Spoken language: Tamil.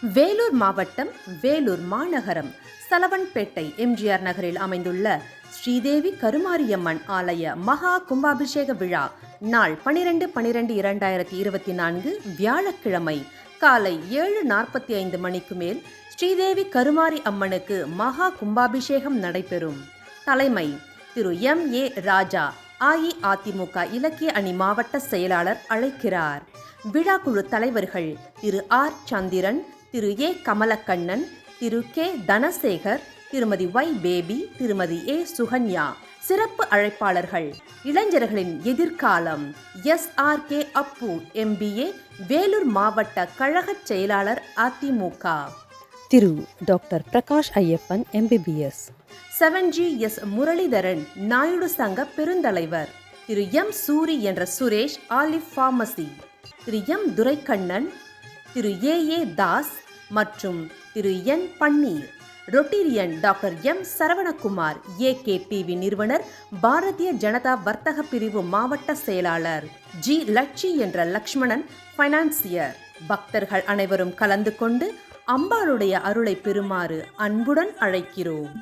வேலூர் மாவட்டம், வேலூர் மாநகரம், சலவன்பேட்டை எம்ஜிஆர் நகரில் அமைந்துள்ள ஸ்ரீதேவி கருமாரியம்மன் ஆலய மகா கும்பாபிஷேக விழா நாள் 12/12/2024 வியாழக்கிழமை காலை 7:45 மணிக்கு மேல் ஸ்ரீதேவி கருமாரி அம்மனுக்கு மகா கும்பாபிஷேகம் நடைபெறும். தலைமை திரு M.A. ராஜா, அஇஅதிமுக இலக்கிய அணி மாவட்ட செயலாளர் அழைக்கிறார். விழாக்குழு தலைவர்கள் திரு ஆர். சந்திரன், திரு ஏ. கமலக்கண்ணன், திரு கே. தனசேகர், திருமதி Y. பேபி, திருமதி ஏ. சுகன்யா. சிறப்பு அழைப்பாளர்கள் இளைஞர்களின் எதிர்காலம் SRK அப்பு MBA, வேலூர் மாவட்ட கழக செயலாளர் AIADMK. Thiru doctor Prakash Ayyappan MBBS. 7G Muralidharan Naidu சங்க பெருந்தலைவர். திரு M. சூரி என்ற Suresh olive pharmacy. Thiru M. Duraikannan, Thiru A.A. Das மற்றும் Thiru N. Panneer. Rotarian doctor M. Saravanakumar, AKTV நிறுவனர், பாரதிய ஜனதா வர்த்தக பிரிவு மாவட்ட செயலாளர். G. லட்சி என்ற லக்ஷ்மணன், பைனான்சியர். பக்தர்கள் அனைவரும் கலந்து கொண்டு அம்பாளுடைய அருளை பெறுமாறு அன்புடன் அழைக்கிறோம்.